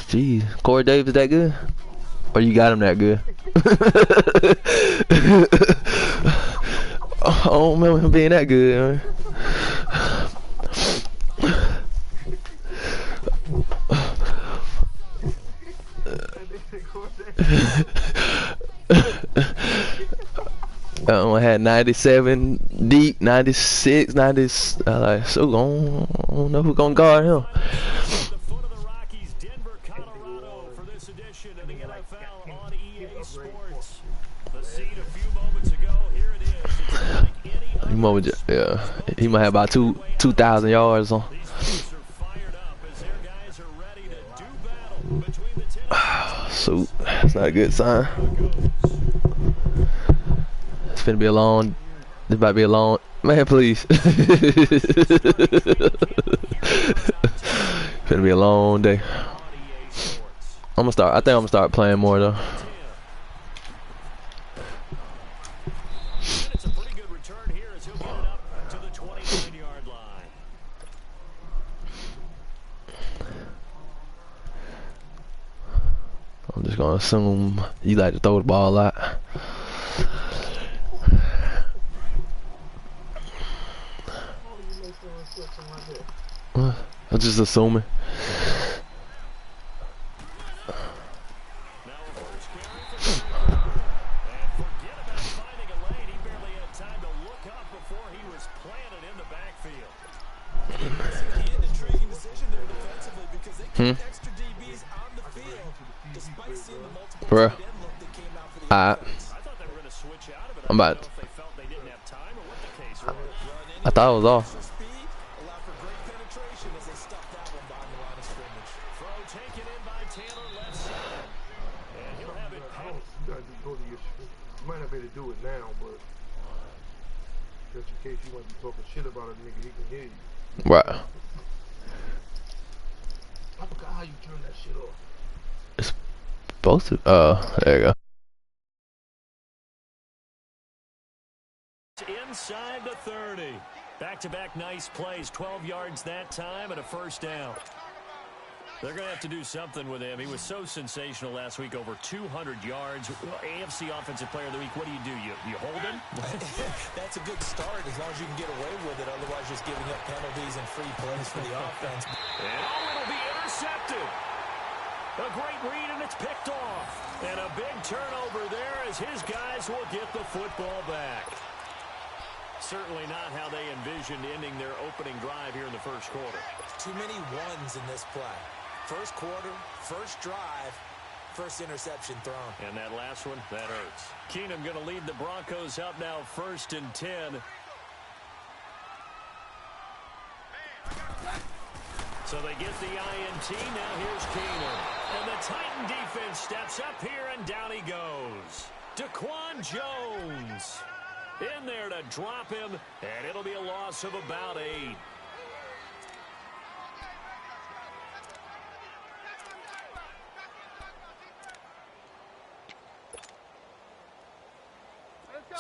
Jeez, Corey Davis that good? Or you got him that good? I don't remember him being that good, man. I had 97 deep, 96, 90. Like, so I don't know who's gonna guard him. He might have about 2,000 yards on. So that's not a good sign. It's finna be a long. This might be a long. Man, please. Finna be a long day. I think I'm gonna start playing more though. I'm just gonna assume you like to throw the ball a lot. I'm just assuming. Bruh. Alright. I'm about. I thought it was off. You might not be able to do it now, but just in case you want to be talking shit about a nigga, he can hear you. Right. I forgot how you turn that shit off. It's supposed to. There you go. Inside the 30. Back-to-back nice plays. 12 yards that time and a first down. They're going to have to do something with him. He was so sensational last week, over 200 yards. AFC Offensive Player of the Week, what do? You hold him? That's a good start as long as you can get away with it. Otherwise, just giving up penalties and free plays for the offense. And it'll be intercepted. A great read, and it's picked off. And a big turnover there as his guys will get the football back. Certainly not how they envisioned ending their opening drive here in the first quarter. Too many ones in this play. First quarter, first drive, first interception thrown. And that last one, that hurts. Keenum going to lead the Broncos up now 1st and 10. So they get the INT. Now here's Keenum. And the Titan defense steps up here, and down he goes. Daquan Jones in there to drop him, and it'll be a loss of about 8.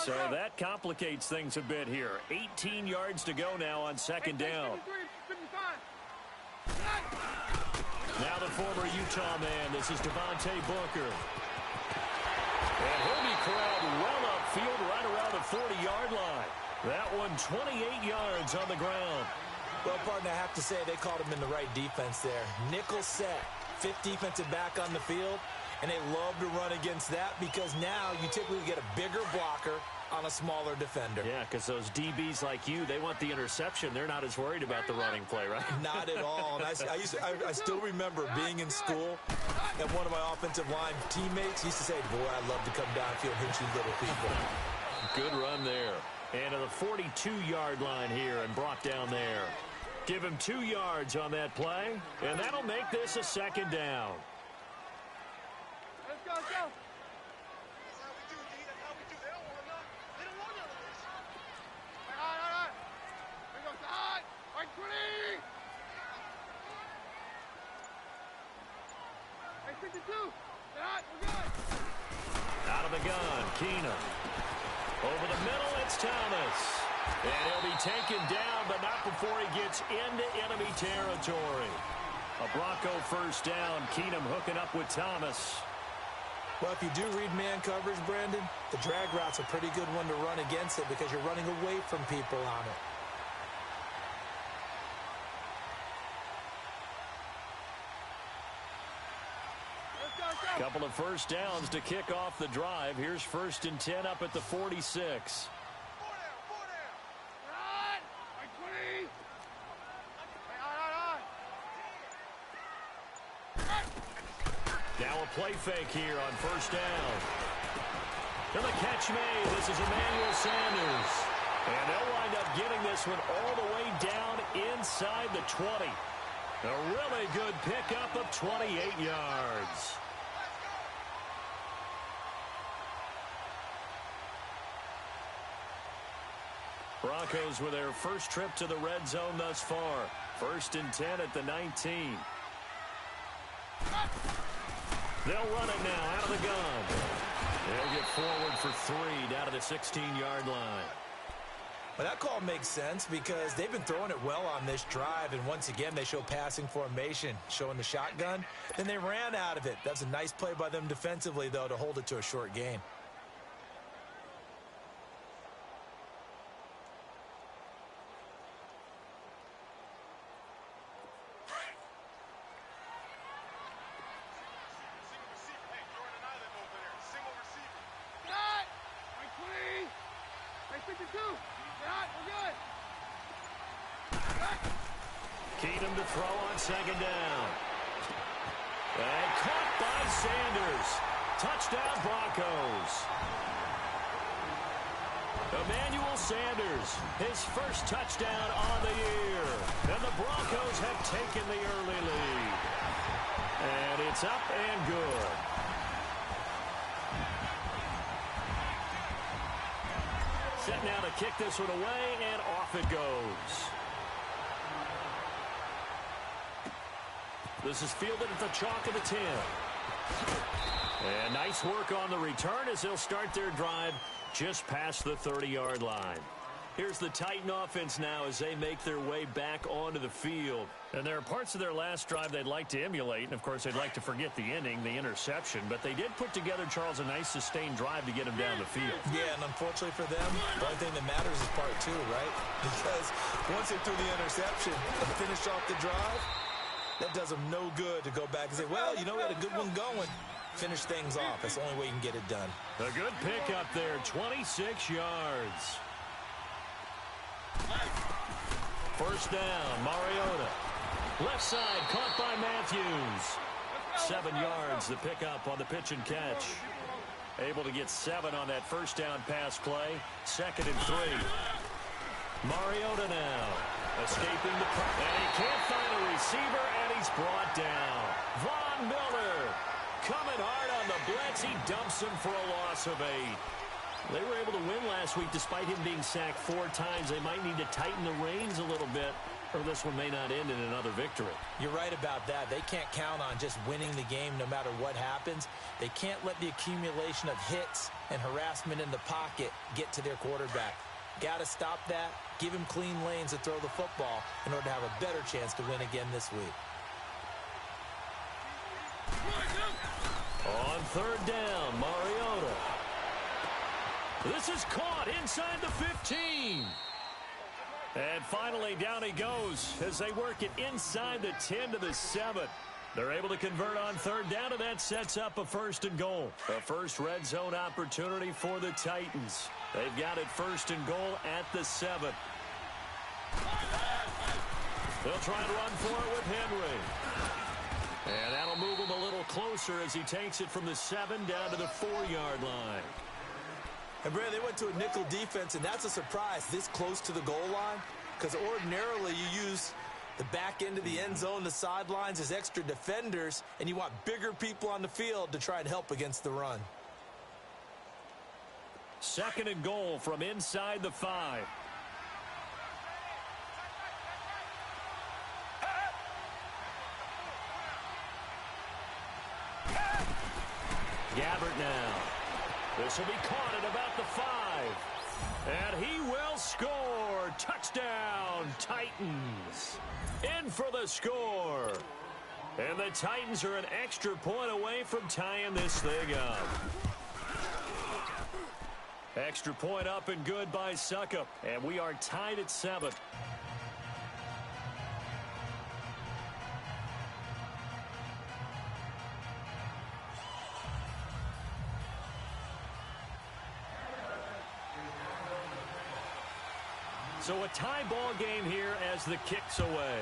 So that complicates things a bit here. 18 yards to go now on 2nd down. Now the former Utah man. This is Devontae Booker. And he'll be corralled well upfield right around the 40-yard line. That one 28 yards on the ground. Well, partner, I have to say they called him in the right defense there. Nickel set, 5th defensive back on the field. And they love to run against that because now you typically get a bigger blocker on a smaller defender. Yeah, because those DBs like you, they want the interception. They're not as worried about the running play, right? Not at all. And I still remember being in school, and one of my offensive line teammates used to say, boy, I'd love to come downfield and hit you little people. Good run there. And to the 42-yard line here and brought down there. Give him 2 yards on that play, and that'll make this a 2nd down. Let's go, let's go. Out of the gun, Keenum. Over the middle, it's Thomas. And he'll be taken down, but not before he gets into enemy territory. A Bronco first down. Keenum hooking up with Thomas. Well, if you do read man coverage, Brandon, the drag route's a pretty good one to run against it because you're running away from people on it. Couple of first downs to kick off the drive. Here's 1st and 10 up at the 46. Now a play fake here on 1st down. To the catch made. This is Emmanuel Sanders. And they'll wind up getting this one all the way down inside the 20. A really good pickup of 28 yards. Broncos with their first trip to the red zone thus far. 1st and 10 at the 19. They'll run it now out of the gun. They'll get forward for 3 down to the 16-yard line. Well, that call makes sense because they've been throwing it well on this drive, and once again they show passing formation, showing the shotgun. Then they ran out of it. That's a nice play by them defensively, though, to hold it to a short gain. Keenum to throw on 2nd down. And caught by Sanders. Touchdown Broncos. Emmanuel Sanders, his first touchdown on the year. And the Broncos have taken the early lead. And it's up and good. Set now to kick this one away, and off it goes. This is fielded at the chalk of the 10. And nice work on the return as they'll start their drive just past the 30-yard line. Here's the Titan offense now as they make their way back onto the field. And there are parts of their last drive they'd like to emulate. And, of course, they'd like to forget the ending, the interception. But they did put together, Charles, a nice sustained drive to get them down the field. Yeah, and unfortunately for them, the only thing that matters is part 2, right? Because once they threw the interception and finished off the drive, that does them no good to go back and say, well, you know, we had a good one going. Finish things off. That's the only way you can get it done. A good pick up there, 26 yards. 1st down, Mariota. Left side, caught by Matthews. 7 yards, the pickup on the pitch and catch. Able to get 7 on that 1st down pass play. 2nd and 3. Mariota now. Escaping the press. And he can't find a receiver, and he's brought down. Von Miller coming hard on the blitz. He dumps him for a loss of 8. They were able to win last week despite him being sacked 4 times. They might need to tighten the reins a little bit, or this one may not end in another victory. You're right about that. They can't count on just winning the game no matter what happens. They can't let the accumulation of hits and harassment in the pocket get to their quarterback. Got to stop that. Give him clean lanes to throw the football in order to have a better chance to win again this week. On 3rd down, Mariota. This is caught inside the 15. And finally, down he goes as they work it inside the 10 to the 7. They're able to convert on 3rd down, and that sets up a 1st and goal. A first red zone opportunity for the Titans. They've got it 1st and goal at the 7. They'll try and run for it with Henry. And that'll move him a little closer as he takes it from the 7 down to the 4-yard line. And, Brad, they went to a nickel defense, and that's a surprise this close to the goal line because ordinarily you use the back end of the end zone, the sidelines as extra defenders, and you want bigger people on the field to try and help against the run. 2nd and goal from inside the 5. Gabbert now. This will be caught at about the 5. And he will score. Touchdown, Titans. In for the score. And the Titans are an extra point away from tying this thing up. Extra point up and good by Suckup. And we are tied at 7. So a tie ball game here as the kick's away.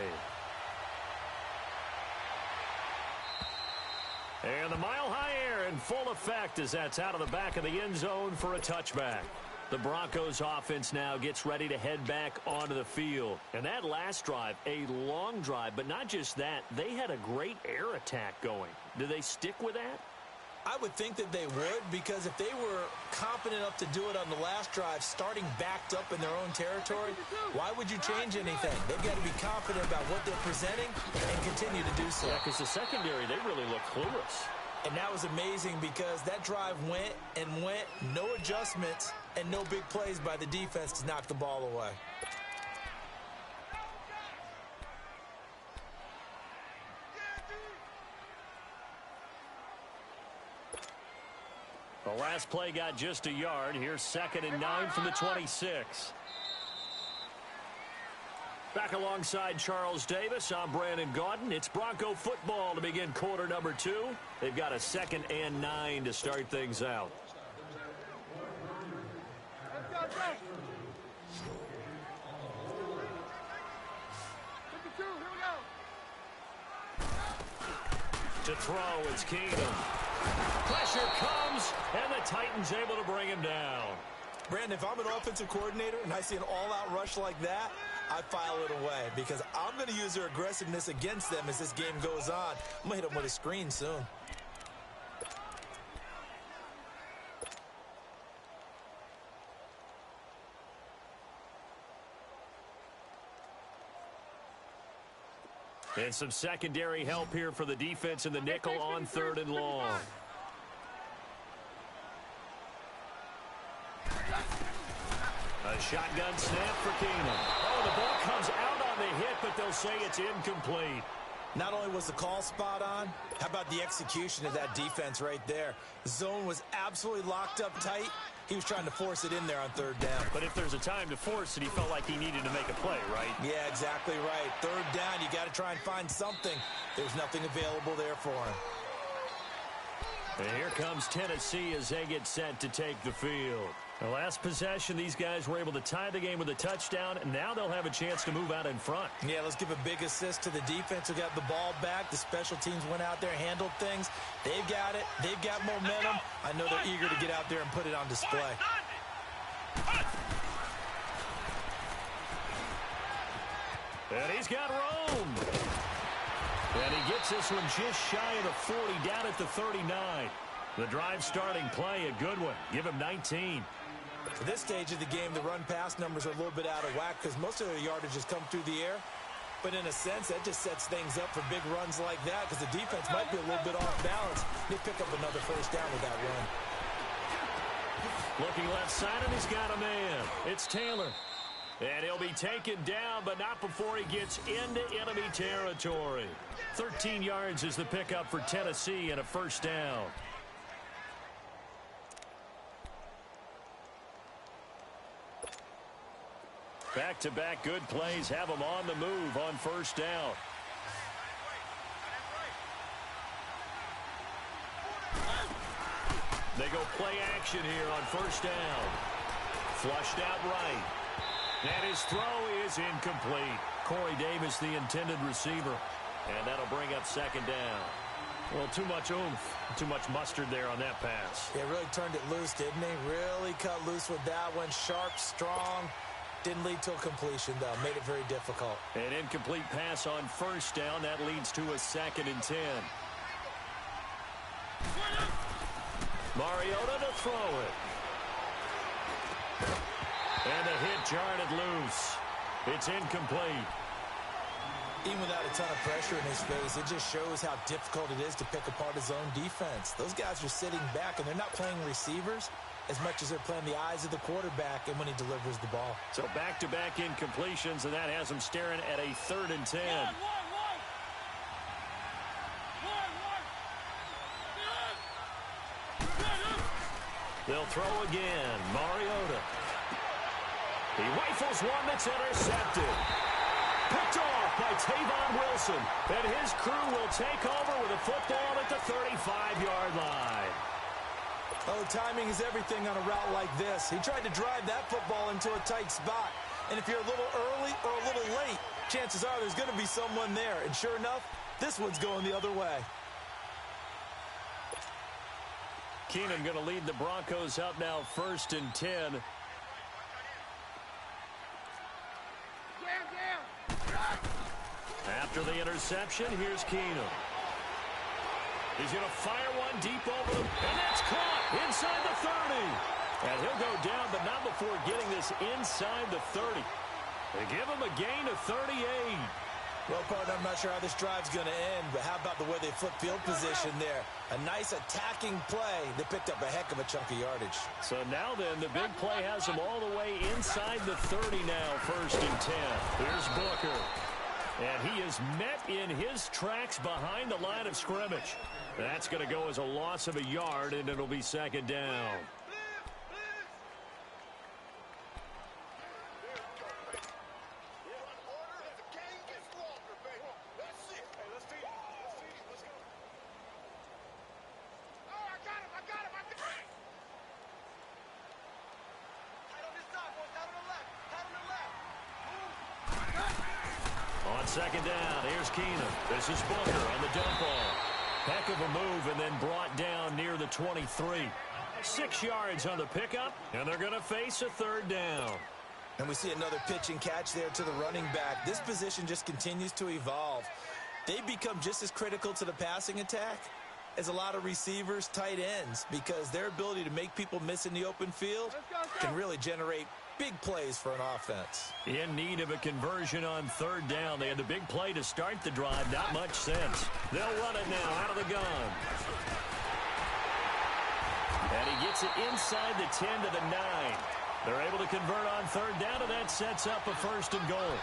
And the mile-high air in full effect as that's out of the back of the end zone for a touchback. The Broncos offense now gets ready to head back onto the field. And that last drive, a long drive, but not just that, they had a great air attack going. Do they stick with that? I would think that they would, because if they were confident enough to do it on the last drive, starting backed up in their own territory, why would you change anything? They've got to be confident about what they're presenting and continue to do so. Yeah, because the secondary, they really look clueless. And that was amazing because that drive went and went, no adjustments, and no big plays by the defense to knock the ball away. The last play got just a yard. Here's 2nd and 9 from the 26. Back alongside Charles Davis, I'm Brandon Gaudin. It's Bronco football to begin quarter number 2. They've got a 2nd and 9 to start things out. To throw, it's Keenum. Pressure comes, and the Titans able to bring him down. Brandon, if I'm an offensive coordinator and I see an all-out rush like that, I file it away because I'm going to use their aggressiveness against them as this game goes on. I'm going to hit them with a screen soon. And some secondary help here for the defense in the nickel on 3rd and long. A shotgun snap for Keenum. Oh, the ball comes out on the hit, but they'll say it's incomplete. Not only was the call spot on, how about the execution of that defense right there? The zone was absolutely locked up tight. He was trying to force it in there on 3rd down. But if there's a time to force it, he felt like he needed to make a play, right? Yeah, exactly right. 3rd down, you got to try and find something. There's nothing available there for him. And here comes Tennessee as they get set to take the field. The last possession, these guys were able to tie the game with a touchdown, and now they'll have a chance to move out in front. Yeah, let's give a big assist to the defense who got the ball back. The special teams went out there, handled things. They've got it. They've got momentum. I know they're eager to get out there and put it on display. And he's got Rome. And he gets this one just shy of the 40, down at the 39. The drive starting play, a good one. Give him 19. At this stage of the game, the run-pass numbers are a little bit out of whack because most of their yardage has come through the air. But in a sense, that just sets things up for big runs like that because the defense might be a little bit off balance. They pick up another 1st down with that run. Looking left side, and he's got a man. It's Taylor. And he'll be taken down, but not before he gets into enemy territory. 13 yards is the pickup for Tennessee and a 1st down. Back-to-back good plays have them on the move on 1st down. They go play action here on 1st down. Flushed out right. And his throw is incomplete. Corey Davis, the intended receiver. And that'll bring up 2nd down. Well, too much oomph, too much mustard there on that pass. Yeah, really turned it loose, didn't he? Really cut loose with that one. Sharp, strong. Didn't lead to a completion, though. Made it very difficult. An incomplete pass on 1st down. That leads to a 2nd and 10. Mariota to throw it. And the hit jarred it loose. It's incomplete. Even without a ton of pressure in his face, it just shows how difficult it is to pick apart his own defense. Those guys are sitting back, and they're not playing receivers as much as they're playing the eyes of the quarterback and when he delivers the ball. So back-to-back incompletions, and that has them staring at a 3rd and 10. They'll throw again. Mariota. He rifles one that's intercepted. Picked off by Tavon Wilson. And his crew will take over with a football at the 35-yard line. Oh, timing is everything on a route like this. He tried to drive that football into a tight spot. And if you're a little early or a little late, chances are there's going to be someone there. And sure enough, this one's going the other way. Keenum going to lead the Broncos up now 1st and 10. After the interception, here's Keenum. He's going to fire one deep over them, and that's caught inside the 30. And he'll go down, but not before getting this inside the 30. They give him a gain of 38. Well, partner, I'm not sure how this drive's going to end, but how about the way they flip field position there? A nice attacking play that picked up a heck of a chunk of yardage. So now then, the big play has him all the way inside the 30 now, 1st and 10. Here's Booker. And he is met in his tracks behind the line of scrimmage. That's going to go as a loss of a yard, and it'll be 2nd down. On 2nd down, here's Keenum. This is Booker on the dump ball. Heck of a move and then brought down near the 23. 6 yards on the pickup, and they're going to face a 3rd down. And we see another pitch and catch there to the running back. This position just continues to evolve. They become just as critical to the passing attack as a lot of receivers, tight ends, because their ability to make people miss in the open field can really generate big plays for an offense. In need of a conversion on 3rd down. They had the big play to start the drive. Not much sense. They'll run it now out of the gun. And he gets it inside the 10 to the 9. They're able to convert on 3rd down, and that sets up a 1st and goal.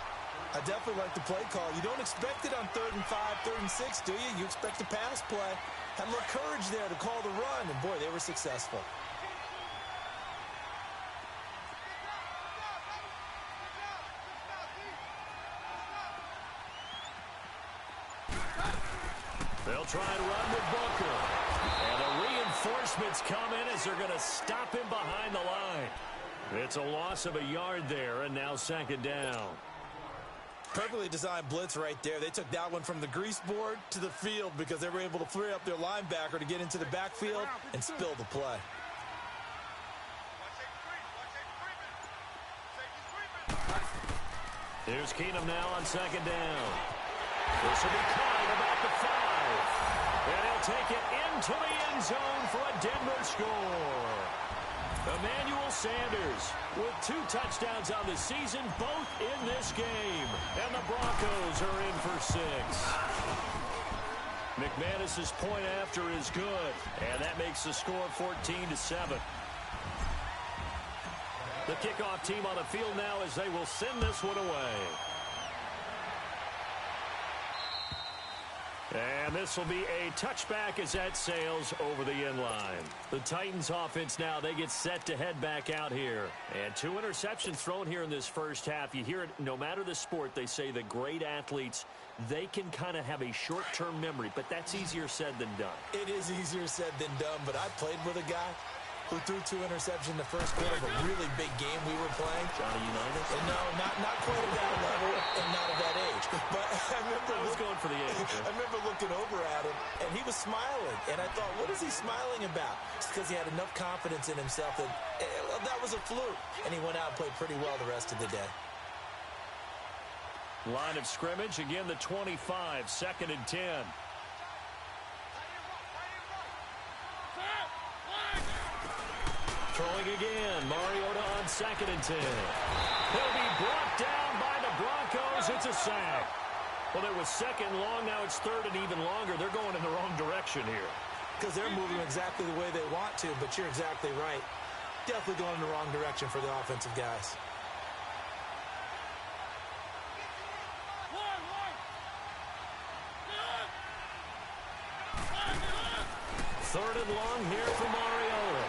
I definitely like the play call. You don't expect it on 3rd and 5, 3rd and 6, do you? You expect a pass play. Had a little courage there to call the run, and boy, they were successful. They'll try and run with Booker. And the reinforcements come in as they're going to stop him behind the line. It's a loss of a yard there, and now 2nd down. Perfectly designed blitz right there. They took that one from the grease board to the field because they were able to free up their linebacker to get into the backfield and spill the play. Here's Keenum now on 2nd down. This will be caught at about the 5. And he'll take it into the end zone for a Denver score. Emmanuel Sanders with 2 touchdowns on the season, both in this game. And the Broncos are in for 6. McManus's point after is good. And that makes the score 14-7. The kickoff team on the field now as they will send this one away. And this will be a touchback as that sails over the end line. The Titans offense now, they get set to head back out here. And 2 interceptions thrown here in this first half. You hear it, no matter the sport, they say the great athletes, they can kind of have a short-term memory, but that's easier said than done. It is easier said than done, but I played with a guy who threw 2 interceptions in the first quarter of a really big game we were playing. Johnny Unitas? No, not quite at that level and not at that age. But I was going for the age. I remember looking over at him, and he was smiling. And I thought, what is he smiling about? It's because he had enough confidence in himself that that was a fluke. And he went out and played pretty well the rest of the day. Line of scrimmage, again the 25, 2nd and 10. Throwing again, Mariota on 2nd and 10. He'll be brought down by the Broncos. It's a sack. Well, it was 2nd long, now it's 3rd and even longer. They're going in the wrong direction here. Because they're moving exactly the way they want to, but you're exactly right. Definitely going in the wrong direction for the offensive guys. Third and long here for Mariota.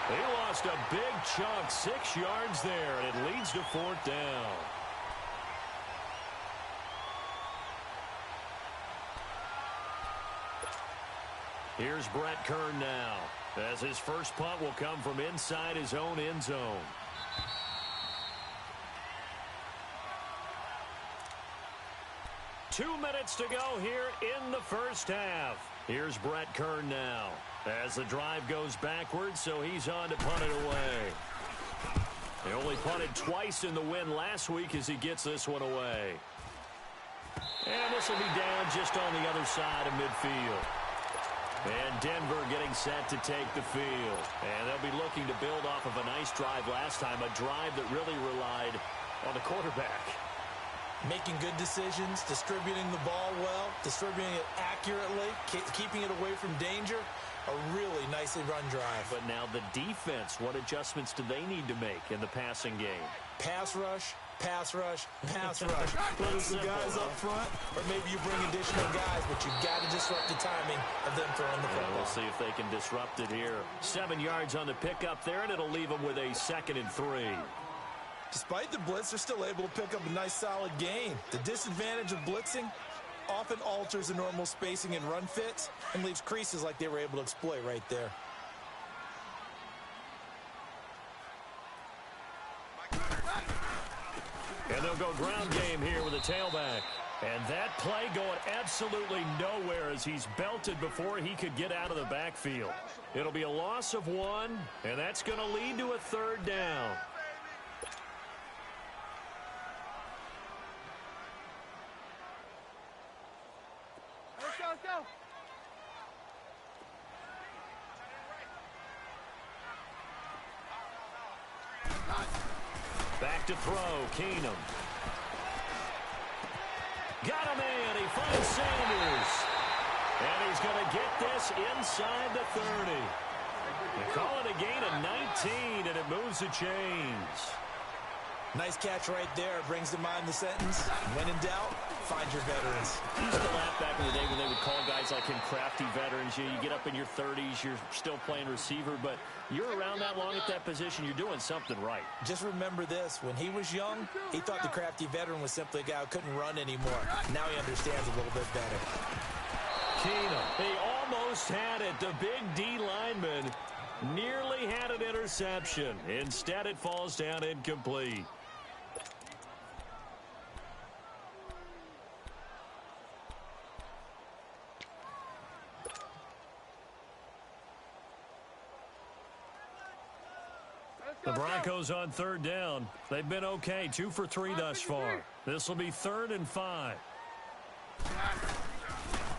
He lost a big chunk, 6 yards there, and it leads to 4th down. Here's Brett Kern now, as his first punt will come from inside his own end zone. Two minutes to go here in the first half. Here's Brett Kern now, as the drive goes backwards, so he's on to punt it away. He only punted twice in the win last week as he gets this one away. And this will be down just on the other side of midfield. And Denver getting set to take the field. And they'll be looking to build off of a nice drive last time, a drive that really relied on the quarterback. Making good decisions, distributing the ball well, distributing it accurately, keeping it away from danger. A really nicely run drive. But now the defense, what adjustments do they need to make in the passing game? Pass rush, pass rush, pass rush. Whether it's the guys up front or maybe you bring additional guys, but you've got to disrupt the timing of them throwing the football. We'll see if they can disrupt it here. 7 yards on the pickup there, and it'll leave them with a 2nd and 3. Despite the blitz, they're still able to pick up a nice solid gain. The disadvantage of blitzing often alters the normal spacing and run fits and leaves creases like they were able to exploit right there. And they'll go ground game here with a tailback. And that play going absolutely nowhere as he's belted before he could get out of the backfield. It'll be a loss of 1, and that's going to lead to a 3rd down. Let's go. Back to throw, Keenum. Got him in. He finds Sanders. And he's going to get this inside the 30. They call it a gain of 19, and it moves the chains. Nice catch right there. Brings to mind the sentence, when in doubt, find your veterans. I used to laugh back in the day when they would call guys like him crafty veterans. You get up in your 30s, you're still playing receiver, but you're around that long at that position, you're doing something right. Just remember this. When he was young, he thought the crafty veteran was simply a guy who couldn't run anymore. Now he understands a little bit better. Keenum, he almost had it. The big D lineman nearly had an interception. Instead, it falls down incomplete. The Broncos on 3rd down. They've been okay, 2 for 3 thus far. This will be 3rd and 5.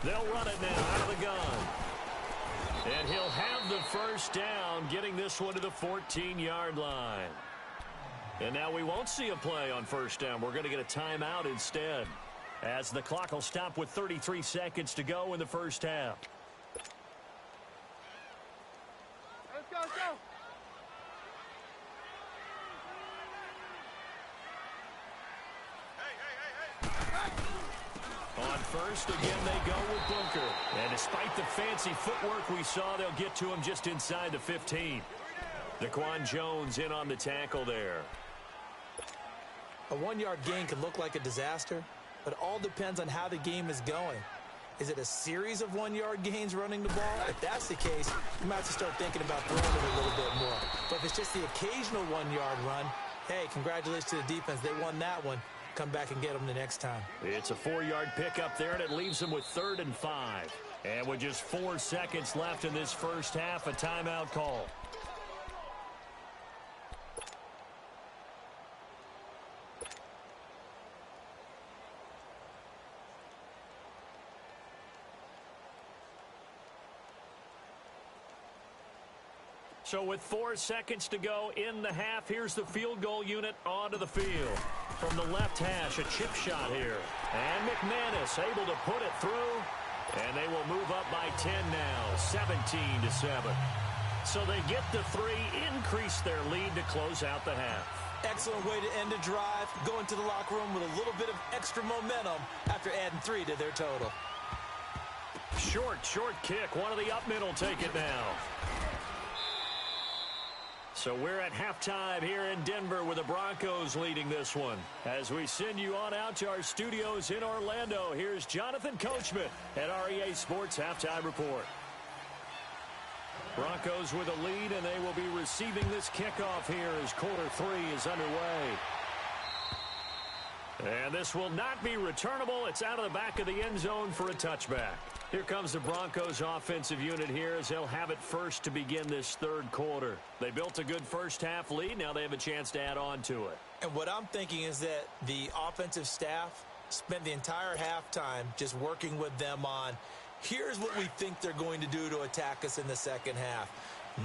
They'll run it now out of the gun. And he'll have the first down, getting this one to the 14-yard line. And now we won't see a play on 1st down. We're going to get a timeout instead, as the clock will stop with 33 seconds to go in the first half. Let's go. On 1st, again, they go with Bunker. And despite the fancy footwork we saw, they'll get to him just inside the 15. Daquan Jones in on the tackle there. A 1-yard gain can look like a disaster, but it all depends on how the game is going. Is it a series of 1-yard gains running the ball? If that's the case, you might have to start thinking about throwing it a little bit more. But if it's just the occasional 1-yard run, hey, congratulations to the defense. They won that one. Come back and get them the next time. It's a 4-yard pickup there, and it leaves them with 3rd and 5. And with just 4 seconds left in this first half, a timeout call. So with 4 seconds to go in the half, here's the field goal unit onto the field. From the left hash, a chip shot here. And McManus able to put it through. And they will move up by 10 now, 17-7. So they get the 3, increase their lead to close out the half. Excellent way to end a drive. Go into the locker room with a little bit of extra momentum after adding 3 to their total. Short kick. One of the up middle take it now. So we're at halftime here in Denver with the Broncos leading this one. As we send you on out to our studios in Orlando, here's Jonathan Coachman at REA Sports Halftime Report. Broncos with a lead, and they will be receiving this kickoff here as quarter 3 is underway. And this will not be returnable. It's out of the back of the end zone for a touchback. Here comes the Broncos offensive unit here as they'll have it first to begin this third quarter. They built a good first half lead. Now they have a chance to add on to it. And what I'm thinking is that the offensive staff spent the entire halftime just working with them on, here's what we think they're going to do to attack us in the second half.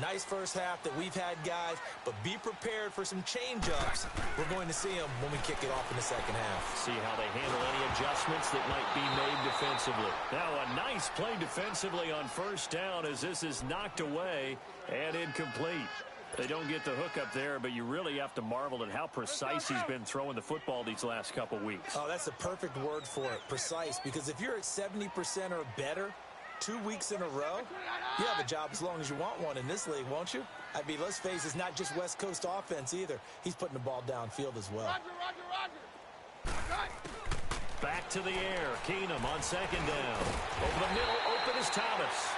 Nice first half that we've had, guys, but be prepared for some change-ups. We're going to see them when we kick it off in the second half. See how they handle any adjustments that might be made defensively. Now a nice play defensively on first down as this is knocked away and incomplete. They don't get the hook up there, but you really have to marvel at how precise he's been throwing the football these last couple weeks. Oh, that's the perfect word for it, precise, because if you're at 70% or better 2 weeks in a row, you have a job as long as you want one in this league, won't you? I mean, let's face it, it's not just West Coast offense either. He's putting the ball downfield as well. Back to the air. Keenum on second down. Over the middle, open is Thomas.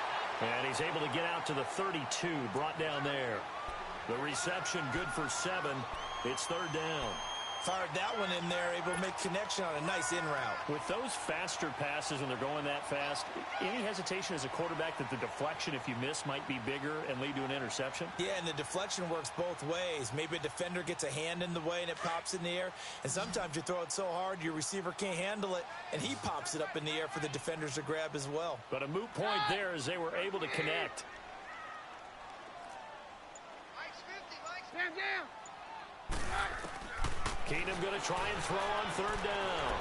And he's able to get out to the 32, brought down there. The reception good for 7. It's third down. Fired that one in there, able to make connection on a nice in route. With those faster passes when they're going that fast, any hesitation as a quarterback that the deflection, if you miss, might be bigger and lead to an interception? Yeah, and the deflection works both ways. Maybe a defender gets a hand in the way and it pops in the air. And sometimes you throw it so hard your receiver can't handle it, and he pops it up in the air for the defenders to grab as well. But a moot point there as they were able to connect. Stand down. Keenum going to try and throw on third down.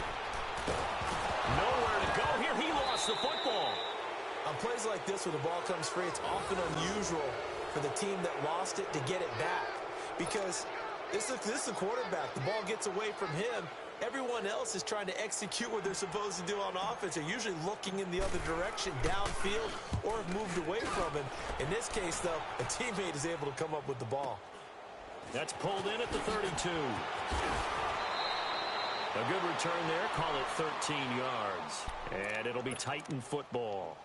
Nowhere to go here. He lost the football. On plays like this where the ball comes free, it's often unusual for the team that lost it to get it back. Because this is the quarterback. The ball gets away from him. Everyone else is trying to execute what they're supposed to do on offense. They're usually looking in the other direction, downfield, or have moved away from him. In this case, though, a teammate is able to come up with the ball. That's pulled in at the 32. A good return there. Call it 13 yards. And it'll be Titan football.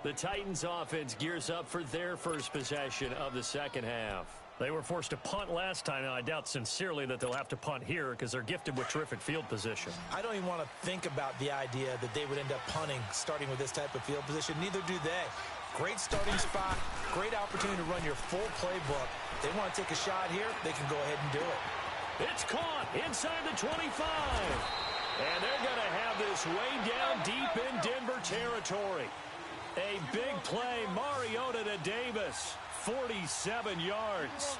The Titans offense gears up for their first possession of the second half. They were forced to punt last time. Now, I doubt sincerely that they'll have to punt here because they're gifted with terrific field position. I don't even want to think about the idea that they would end up punting starting with this type of field position. Neither do they. Great starting spot, great opportunity to run your full playbook. They want to take a shot here, they can go ahead and do it. It's caught inside the 25. And they're going to have this way down deep in Denver territory. A big play, Mariota to Davis, 47 yards.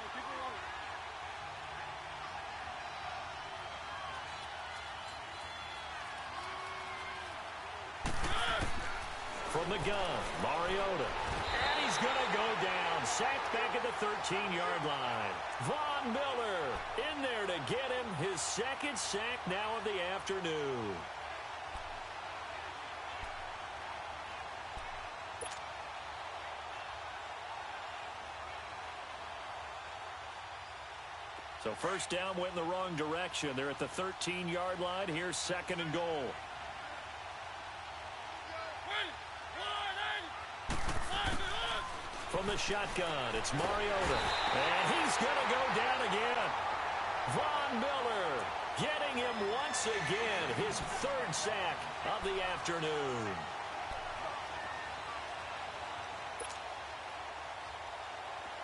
From the gun, Mariota. And he's going to go down. Sacked back at the 13-yard line. Von Miller in there to get him his second sack now of the afternoon. So first down went in the wrong direction. They're at the 13-yard line. Here's second and goal. From the shotgun, it's Mariota. And he's going to go down again. Von Miller getting him once again. His third sack of the afternoon.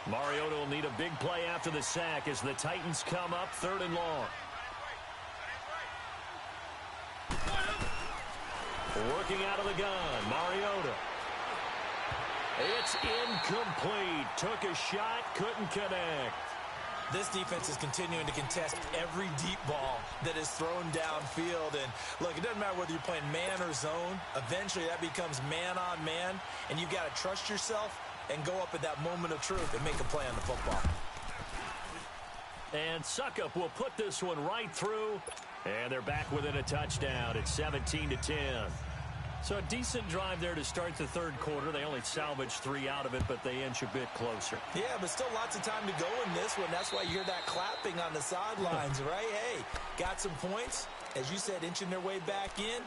Mariota will need a big play after the sack as the Titans come up third and long. Working out of the gun, Mariota. It's incomplete. Took a shot, couldn't connect. This defense is continuing to contest every deep ball that is thrown downfield. And look, it doesn't matter whether you're playing man or zone. Eventually that becomes man on man, and you've got to trust yourself and go up at that moment of truth and make a play on the football. And Suckup will put this one right through. And they're back within a touchdown. It's 17-10. So So a decent drive there to start the third quarter. They only salvaged 3 out of it, but they inch a bit closer. Yeah, but still lots of time to go in this one. That's why you hear that clapping on the sidelines, right? Hey, got some points. As you said, inching their way back in.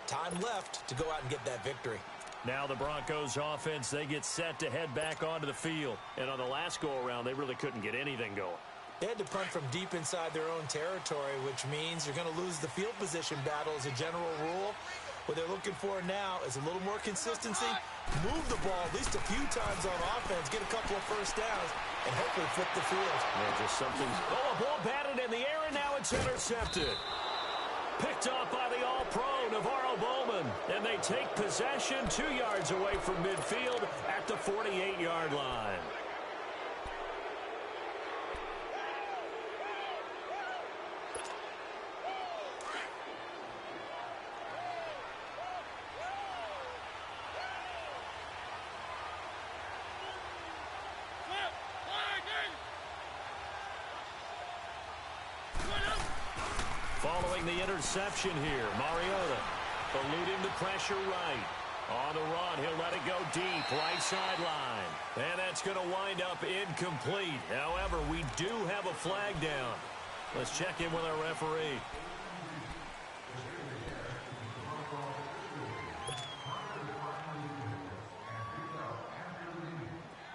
Time left to go out and get that victory. Now the Broncos offense, they get set to head back onto the field. And on the last go-around, they really couldn't get anything going. They had to punt from deep inside their own territory, which means you're going to lose the field position battle as a general rule. What they're looking for now is a little more consistency, move the ball at least a few times on offense, get a couple of first downs, and hopefully flip the field. Yeah, just something. Oh, a ball batted in the air, and now it's intercepted. Picked off by the All-Pro, Navarro Bowman. And they take possession 2 yards away from midfield at the 48-yard line. Following the interception here, Mariota eluding the pressure right. On the run, he'll let it go deep, right sideline. And that's going to wind up incomplete. However, we do have a flag down. Let's check in with our referee.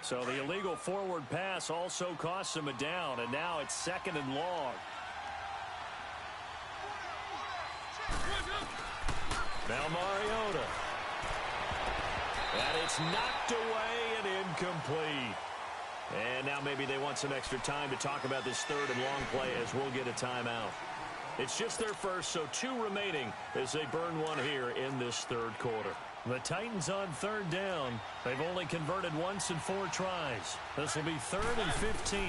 So the illegal forward pass also costs him a down, and now it's 2nd and long. Now Mariota. And it's knocked away and incomplete. And now maybe they want some extra time to talk about this 3rd and long play as we'll get a timeout. It's just their first, so 2 remaining as they burn one here in this 3rd quarter. The Titans on 3rd down. They've only converted once in 4 tries. This will be 3rd and 15.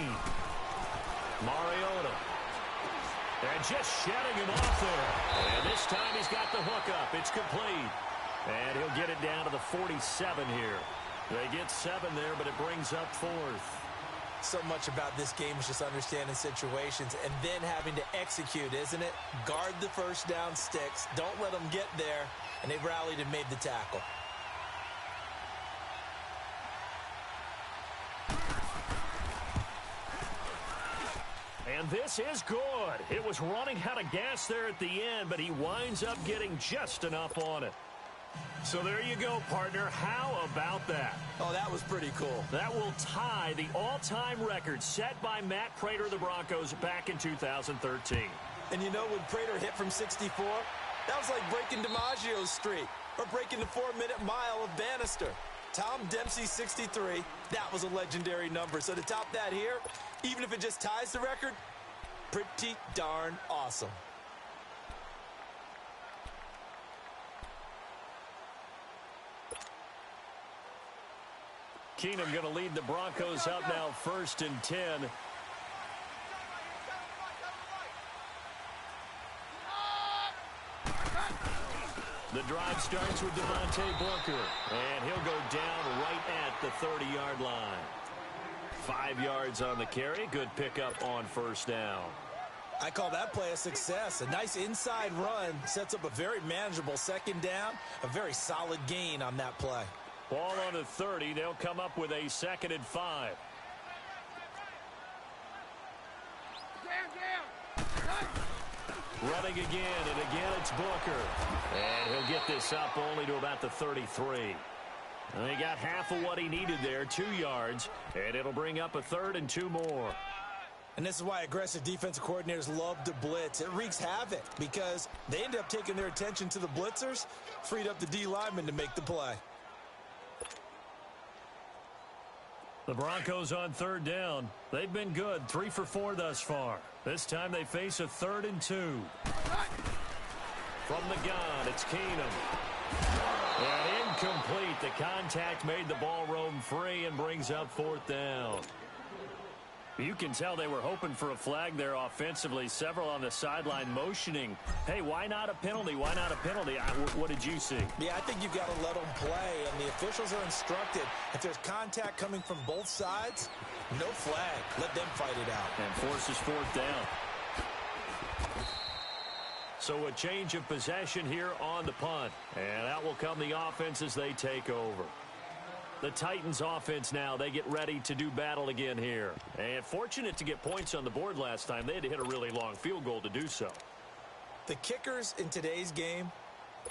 Mariota. And just shedding him off there. And this time he's got the hook up. It's complete. And he'll get it down to the 47 here. They get 7 there, but it brings up 4th. So much about this game is just understanding situations and then having to execute, isn't it? Guard the first down sticks. Don't let them get there. And they rallied and made the tackle. And this is good. It was running out of gas there at the end, but he winds up getting just enough on it. So there you go, partner. How about that? Oh, that was pretty cool. That will tie the all-time record set by Matt Prater of the Broncos back in 2013. And you know when Prater hit from 64? That was like breaking DiMaggio's streak or breaking the 4-minute mile of Bannister. Tom Dempsey's 63, that was a legendary number. So to top that here, even if it just ties the record, pretty darn awesome. Keenum going to lead the Broncos up now 1st and 10. The drive starts with Devontae Booker, and he'll go down right at the 30-yard line. 5 yards on the carry. Good pickup on 1st down. I call that play a success. A nice inside run sets up a very manageable 2nd down. A very solid gain on that play. Ball on the 30. They'll come up with a 2nd and 5. Running again, and again it's Booker. And he'll get this up only to about the 33. And he got half of what he needed there, 2 yards, and it'll bring up a 3rd and 2 more. And this is why aggressive defensive coordinators love to blitz. It wreaks havoc because they end up taking their attention to the blitzers, freed up the D lineman to make the play. The Broncos on 3rd down. They've been good, 3 for 4 thus far. This time they face a 3rd and 2. From the gun, it's Keenum. And incomplete. The contact made the ball roam free and brings up 4th down. You can tell they were hoping for a flag there offensively. Several on the sideline motioning. Hey, why not a penalty? Why not a penalty? What did you see? Yeah, I think you've got to let them play, and the officials are instructed. If there's contact coming from both sides, no flag. Let them fight it out. And forces 4th down. So a change of possession here on the punt. And out will come the offense as they take over. The Titans offense now, they get ready to do battle again here. And fortunate to get points on the board last time. They had to hit a really long field goal to do so. The kickers in today's game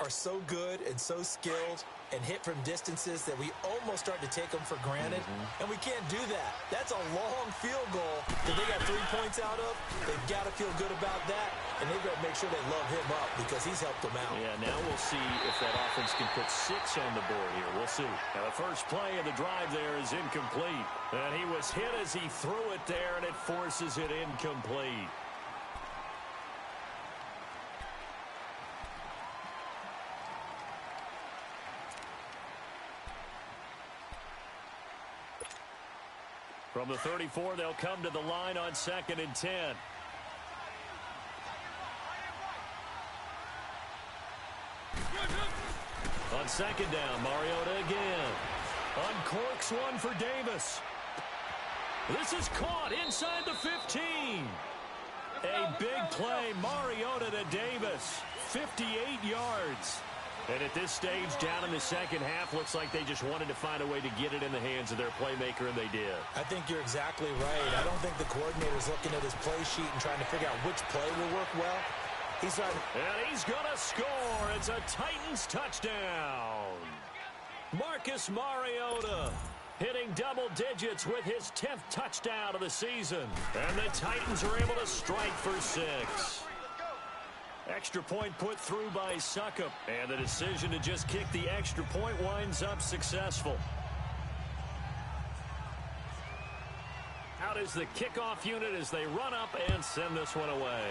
are so good and so skilled and hit from distances that we almost start to take them for granted. And we can't do that. That's a long field goal that they got 3 points out of. They've got to feel good about that, and they've got to make sure they love him up because he's helped them out. Yeah, now we'll see if that offense can put 6 on the board here. We'll see. Now the first play of the drive there is incomplete. And he was hit as he threw it there, and it forces it incomplete. From the 34, they'll come to the line on 2nd and 10. On 2nd down, Mariota again. Uncorks one for Davis. This is caught inside the 15. A big play, Mariota to Davis. 58 yards. And at this stage, down in the second half, looks like they just wanted to find a way to get it in the hands of their playmaker, and they did. I think you're exactly right. I don't think the coordinator's looking at his play sheet and trying to figure out which play will work well. He's trying to... And he's going to score. It's a Titans touchdown. Marcus Mariota hitting double digits with his 10th touchdown of the season. And the Titans are able to strike for 6. Extra point put through by Suckup. And the decision to just kick the extra point winds up successful. Out is the kickoff unit as they run up and send this one away.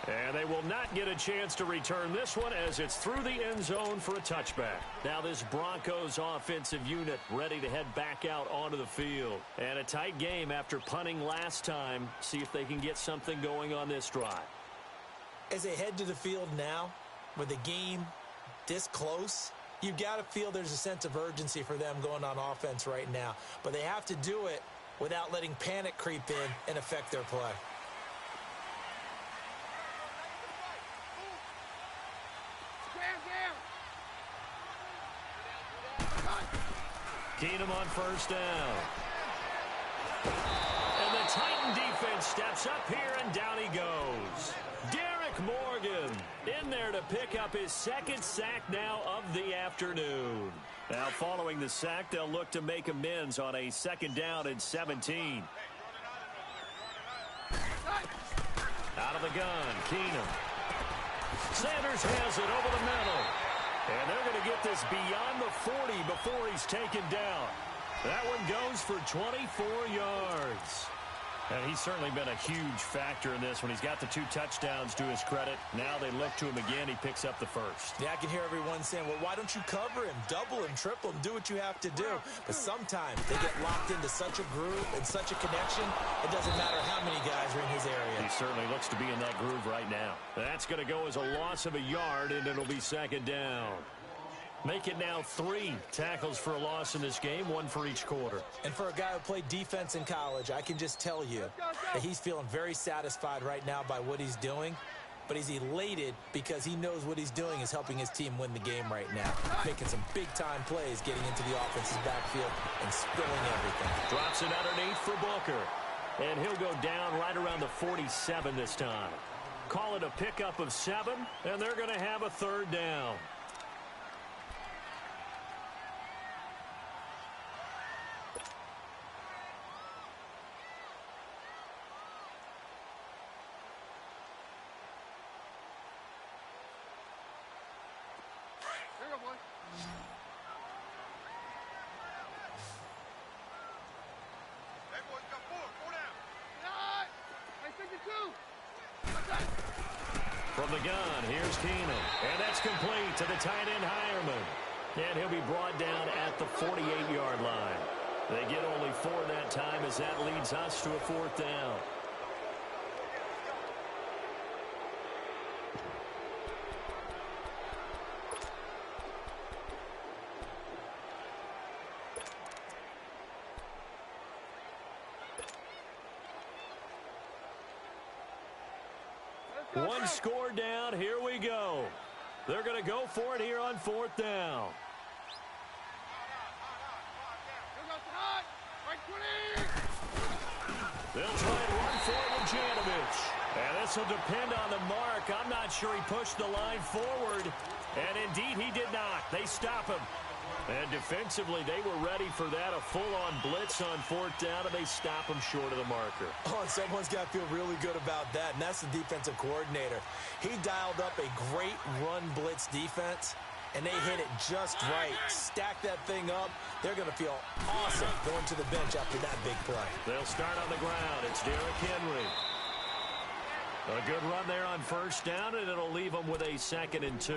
And they will not get a chance to return this one as it's through the end zone for a touchback. Now this Broncos offensive unit ready to head back out onto the field. And a tight game after punting last time. See if they can get something going on this drive. As they head to the field now, with the game this close, you've got to feel there's a sense of urgency for them going on offense right now. But they have to do it without letting panic creep in and affect their play. Keenum on first down. And the Titan defense steps up here, and down he goes. Derek Morgan in there to pick up his 2nd sack now of the afternoon. Now following the sack, they'll look to make amends on a 2nd down and 17. Out of the gun, Keenum. Sanders has it over the middle. And they're going to get this beyond the 40 before he's taken down. That one goes for 24 yards. And he's certainly been a huge factor in this when he's got the 2 touchdowns to his credit. Now they look to him again. He picks up the first. Yeah, I can hear everyone saying, well, why don't you cover him, double him, triple him, do what you have to do. But sometimes they get locked into such a groove and such a connection, it doesn't matter how many guys are in his area. He certainly looks to be in that groove right now. That's going to go as a loss of a yard, and it'll be 2nd down. Make it now 3 tackles for a loss in this game, 1 for each quarter. And for a guy who played defense in college, I can just tell you that he's feeling very satisfied right now by what he's doing. But he's elated because he knows what he's doing is helping his team win the game right now. Making some big-time plays, getting into the offense's backfield and spilling everything. Drops it underneath for Booker. And he'll go down right around the 47 this time. Call it a pickup of 7, and they're going to have a 3rd down. From the gun, here's Keenum. And that's complete to the tight end, Hireman. And he'll be brought down at the 48-yard line. They get only 4 that time as that leads us to a 4th down. One score down. Here we go. They're going to go for it here on 4th down. They'll try and run for it with Janovich. And this will depend on the mark. I'm not sure he pushed the line forward. And indeed, he did not. They stop him. And defensively, they were ready for that, a full-on blitz on 4th down, and they stop him short of the marker. Oh, and someone's got to feel really good about that, and that's the defensive coordinator. He dialed up a great run blitz defense, and they hit it just right. Stack that thing up. They're going to feel awesome going to the bench after that big play. They'll start on the ground. It's Derrick Henry. A good run there on 1st down, and it'll leave them with a 2nd and 2.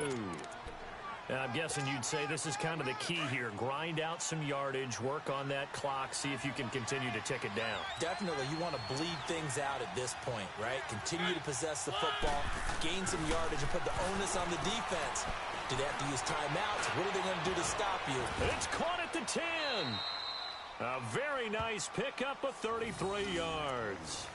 And I'm guessing you'd say this is kind of the key here. Grind out some yardage, work on that clock, see if you can continue to tick it down. Definitely, you want to bleed things out at this point, right? Continue to possess the football, gain some yardage, and put the onus on the defense. Do they have to use timeouts? What are they going to do to stop you? It's caught at the 10. A very nice pickup of 33 yards.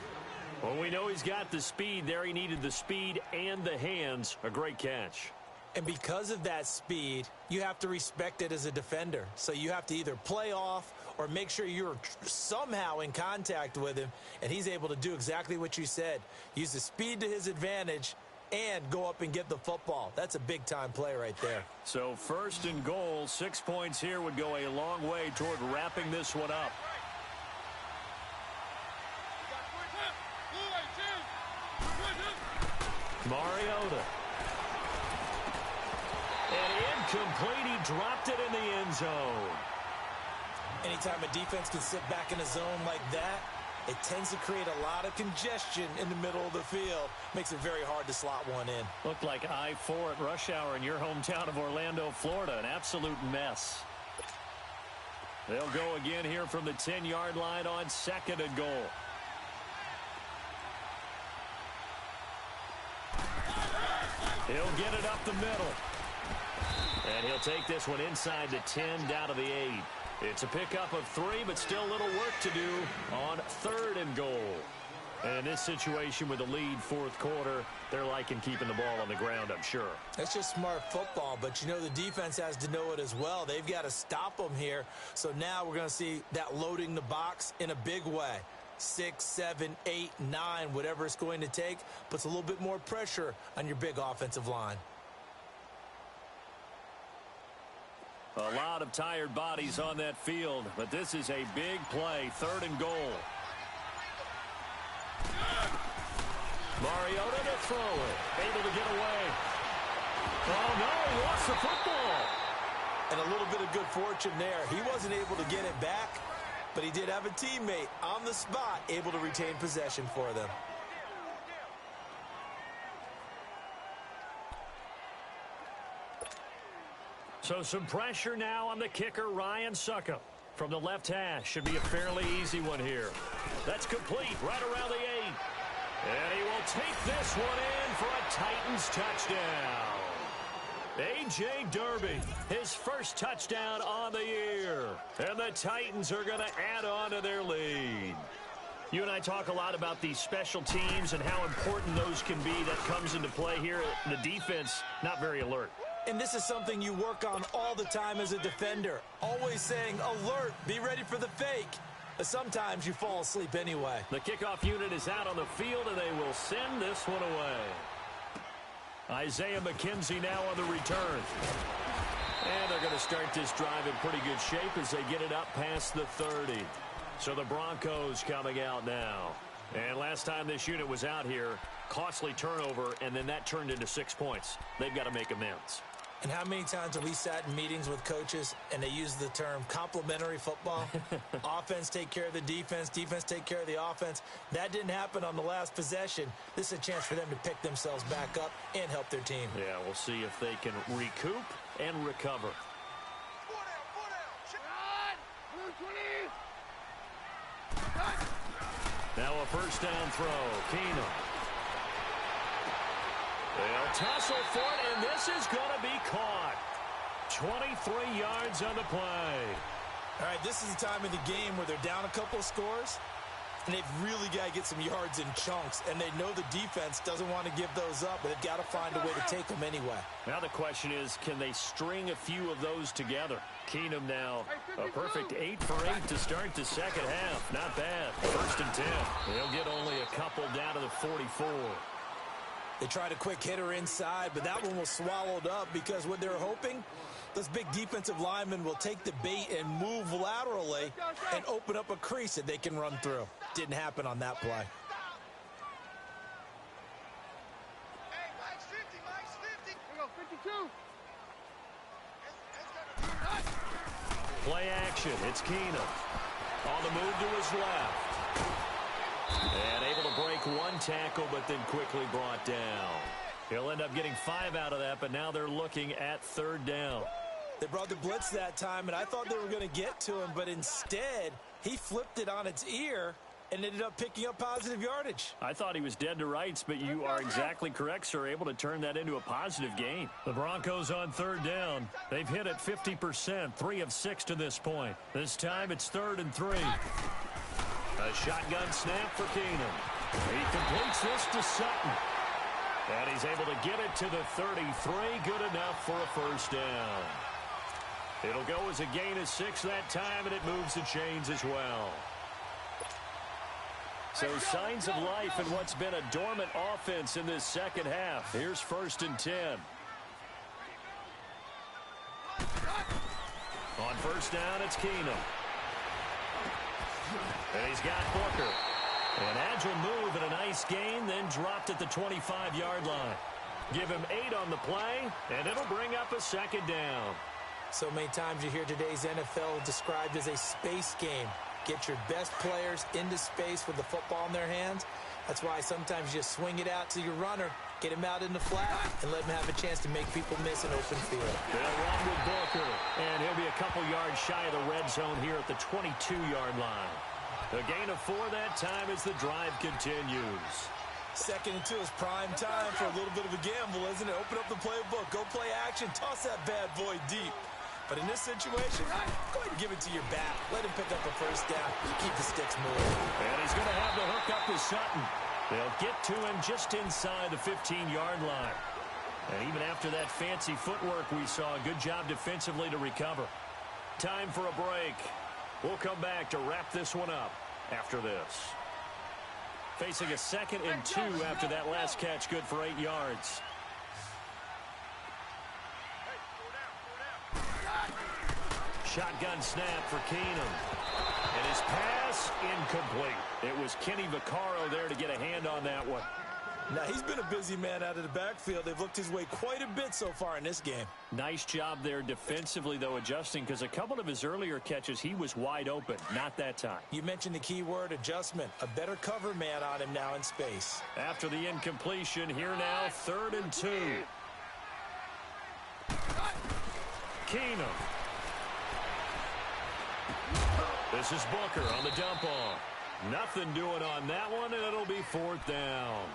Well, we know he's got the speed there. He needed the speed and the hands. A great catch. And because of that speed, you have to respect it as a defender. So you have to either play off or make sure you're somehow in contact with him, and he's able to do exactly what you said. Use the speed to his advantage and go up and get the football. That's a big-time play right there. So 1st and goal, 6 points here would go a long way toward wrapping this one up. Mariota. And incomplete. He dropped it in the end zone. Anytime a defense can sit back in a zone like that, it tends to create a lot of congestion in the middle of the field. Makes it very hard to slot one in. Looked like I-4 at rush hour in your hometown of Orlando, Florida. An absolute mess. They'll go again here from the 10-yard line on 2nd and goal. He'll get it up the middle. And he'll take this one inside the 10, down to the 8. It's a pickup of 3, but still a little work to do on 3rd and goal. And in this situation with the lead 4th quarter, they're liking keeping the ball on the ground, I'm sure. That's just smart football, but you know the defense has to know it as well. They've got to stop them here. So now we're going to see that loading the box in a big way. 6, 7, 8, 9, whatever it's going to take, puts a little bit more pressure on your big offensive line. A lot of tired bodies on that field, but this is a big play, 3rd and goal. Mariota to throw it, able to get away. Oh no, he lost the football. And a little bit of good fortune there. He wasn't able to get it back, but he did have a teammate on the spot able to retain possession for them. So some pressure now on the kicker, Ryan Succop. From the left hash, should be a fairly easy one here. That's complete, right around the 8. And he will take this one in for a Titans touchdown. A.J. Derby, his first touchdown on the year. And the Titans are going to add on to their lead. You and I talk a lot about these special teams and how important those can be. That comes into play here. The defense, not very alert. And this is something you work on all the time as a defender. Always saying, alert, be ready for the fake. But sometimes you fall asleep anyway. The kickoff unit is out on the field, and they will send this one away. Isaiah McKenzie now on the return. And they're going to start this drive in pretty good shape as they get it up past the 30. So the Broncos coming out now. And last time this unit was out here, costly turnover, and then that turned into 6 points. They've got to make amends. And how many times have we sat in meetings with coaches and they use the term complementary football? Offense take care of the defense, defense take care of the offense. That didn't happen on the last possession. This is a chance for them to pick themselves back up and help their team. Yeah, we'll see if they can recoup and recover. Now a first down throw. Keenum. They'll tussle for it, and this is going to be caught. 23 yards on the play. All right, this is the time of the game where they're down a couple of scores. And they've really got to get some yards in chunks, and they know the defense doesn't want to give those up, but they've got to find a way to take them anyway. Now the question is, can they string a few of those together? Keenum now a perfect 8 for 8 to start the second half. Not bad. 1st and 10. They'll get only a couple down to the 44. They tried a quick hitter inside, but that one was swallowed up because what they're hoping, those big defensive linemen will take the bait and move laterally and open up a crease that they can run through. Didn't happen on that play. Hey, Mike's 50, Mike's 50. Here we go, 52. Play action. It's Keenum. On the move to his left. And able to break one tackle, but then quickly brought down. He'll end up getting 5 out of that, but now they're looking at 3rd down. They brought the blitz that time, and I thought they were going to get to him, but instead, he flipped it on its ear and ended up picking up positive yardage. I thought he was dead to rights, but you are exactly correct, sir, able to turn that into a positive gain. The Broncos on 3rd down. They've hit it 50%, 3 of 6 to this point. This time it's 3rd and 3. A shotgun snap for Keenum. He completes this to Sutton. And he's able to get it to the 33. Good enough for a 1st down. It'll go as a gain of 6 that time, and it moves the chains as well. So signs of life in what's been a dormant offense in this second half. Here's 1st and 10. On 1st down, it's Keenum. And he's got Booker. An agile move and a nice gain, then dropped at the 25-yard line. Give him 8 on the play, and it'll bring up a 2nd down. So many times you hear today's NFL described as a space game. Get your best players into space with the football in their hands. That's why sometimes you swing it out to your runner, get him out in the flat, and let him have a chance to make people miss an open field. They'll run with Booker, and he'll be a couple yards shy of the red zone here at the 22-yard line. A gain of 4 that time as the drive continues. 2nd and 2 is prime time for a little bit of a gamble, isn't it? Open up the playbook, go play action, toss that bad boy deep. But in this situation, go ahead and give it to your back. Let him pick up a 1st down. Keep the sticks moving. And he's going to have the hook up to Sutton. They'll get to him just inside the 15-yard line. And even after that fancy footwork we saw, a good job defensively to recover. Time for a break. We'll come back to wrap this one up after this. Facing a 2nd and 2 after that last catch, good for 8 yards. Shotgun snap for Keenum. And his pass incomplete. It was Kenny Vaccaro there to get a hand on that one. Now, he's been a busy man out of the backfield. They've looked his way quite a bit so far in this game. Nice job there defensively, though, adjusting, because a couple of his earlier catches, he was wide open. Not that time. You mentioned the key word, adjustment. A better cover man on him now in space. After the incompletion, here now, 3rd and 2. Keenum. This is Booker on the dump off. Nothing doing on that one, and it'll be 4th down.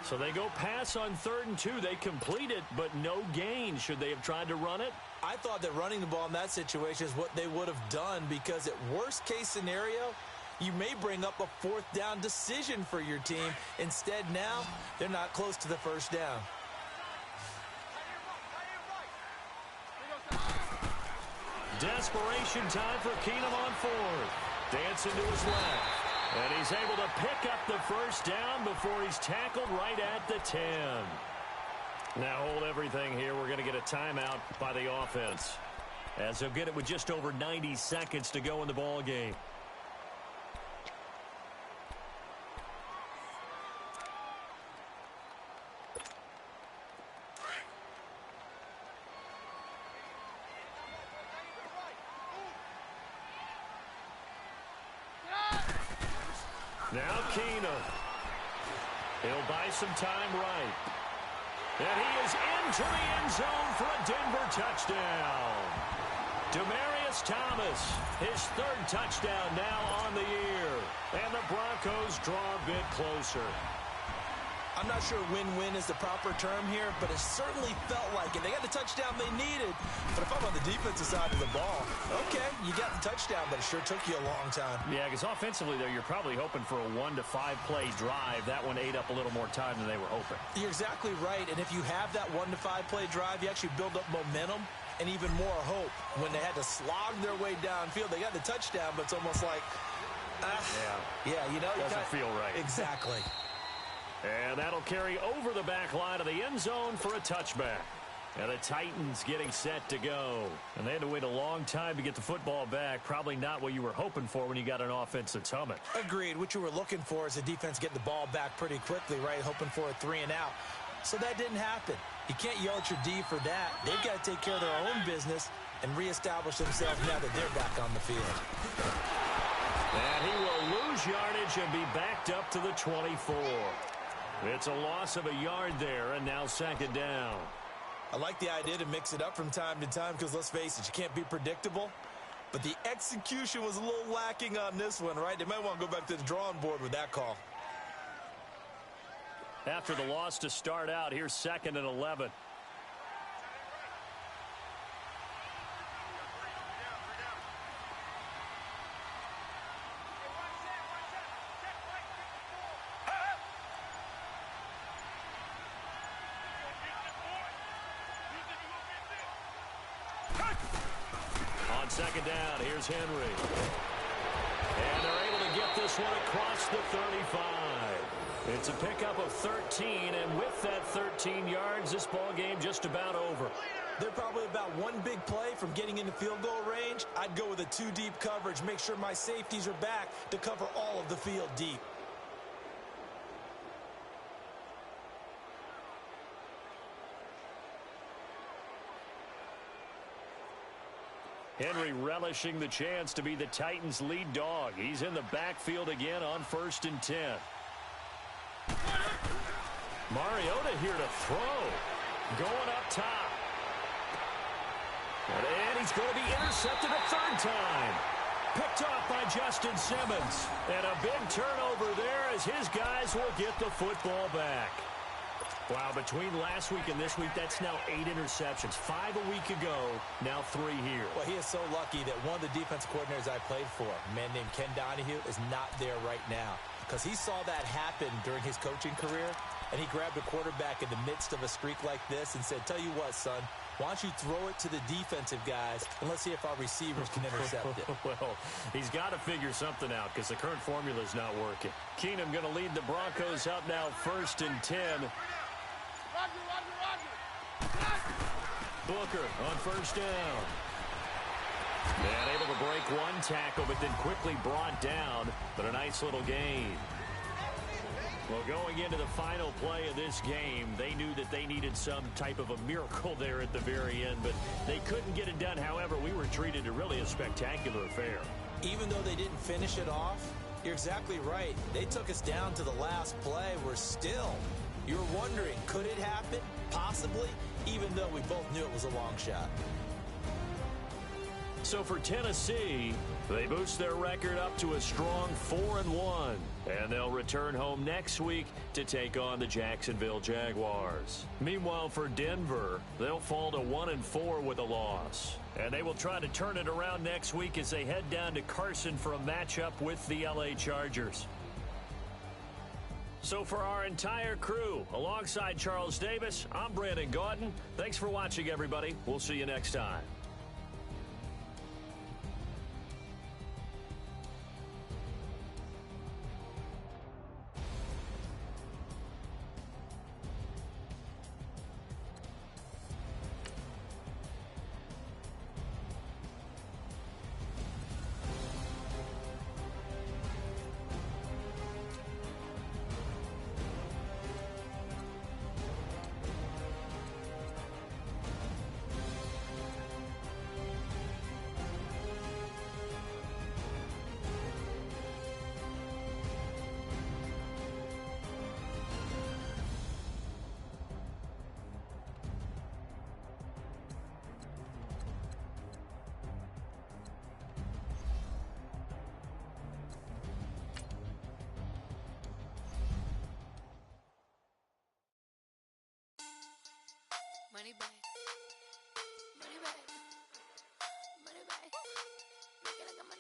So they go pass on 3rd and 2. They complete it, but no gain. Should they have tried to run it? I thought that running the ball in that situation is what they would have done, because at worst case scenario, you may bring up a 4th down decision for your team. Instead, now, they're not close to the 1st down. Desperation time for Keenum on 4th. Dancing to his left. And he's able to pick up the 1st down before he's tackled right at the 10. Now hold everything here. We're going to get a timeout by the offense, as they'll get it with just over 90 seconds to go in the ball game. Now Keenum. He'll buy some time right. And he is into the end zone for a Denver touchdown. Demaryius Thomas, his 3rd touchdown now on the year. And the Broncos draw a bit closer. I'm not sure win-win is the proper term here, but it certainly felt like like it. They got the touchdown they needed. But if I'm on the defensive side of the ball, okay, you got the touchdown, but it sure took you a long time. Yeah, because offensively, though, you're probably hoping for a 1 to 5 play drive. That one ate up a little more time than they were hoping. You're exactly right. And if you have that 1 to 5 play drive, you actually build up momentum and even more hope. When they had to slog their way downfield, they got the touchdown, but it's almost like, yeah, you know, doesn't feel right. Exactly. And that'll carry over the back line of the end zone for a touchback. And the Titans getting set to go. And they had to wait a long time to get the football back. Probably not what you were hoping for when you got an offense that's humming. Agreed. What you were looking for is the defense getting the ball back pretty quickly, right? Hoping for a 3 and out. So that didn't happen. You can't yell at your D for that. They've got to take care of their own business and reestablish themselves now that they're back on the field. And he will lose yardage and be backed up to the 24. It's a loss of a yard there, and now 2nd down. I like the idea to mix it up from time to time because, let's face it, you can't be predictable. But the execution was a little lacking on this one, right? They might want to go back to the drawing board with that call. After the loss to start out, here's 2nd and 11. On 2nd down, here's Henry. And they're able to get this one across the 35. It's a pickup of 13, and with that 13 yards, this ball game just about over. They're probably about one big play from getting into field goal range. I'd go with a 2-deep coverage, make sure my safeties are back to cover all of the field deep. Henry relishing the chance to be the Titans' lead dog. He's in the backfield again on 1st and 10. Mariota here to throw. Going up top. And he's going to be intercepted a 3rd time. Picked off by Justin Simmons. And a big turnover there as his guys will get the football back. Wow, between last week and this week, that's now 8 interceptions. 5 a week ago, now 3 here. Well, he is so lucky that one of the defense coordinators I played for, a man named Ken Donahue, is not there right now. Because he saw that happen during his coaching career, and he grabbed a quarterback in the midst of a streak like this and said, tell you what, son, why don't you throw it to the defensive guys, and let's see if our receivers can intercept it. Well, he's got to figure something out because the current formula is not working. Keenum going to lead the Broncos up now 1st and 10. Booker on 1st down. And able to break one tackle, but then quickly brought down. But a nice little gain. Well, going into the final play of this game, they knew that they needed some type of a miracle there at the very end, but they couldn't get it done. However, we were treated to really a spectacular affair. Even though they didn't finish it off, you're exactly right. They took us down to the last play. We're still, you're wondering, could it happen? Possibly, even though we both knew it was a long shot. So for Tennessee, they boost their record up to a strong 4-1, and they'll return home next week to take on the Jacksonville Jaguars. Meanwhile, for Denver, they'll fall to 1-4 with a loss, and they will try to turn it around next week as they head down to Carson for a matchup with the LA Chargers. So for our entire crew, alongside Charles Davis, I'm Brandon Gaudin. Thanks for watching, everybody. We'll see you next time. Money bag. Money bag. Money bag. Looking like a money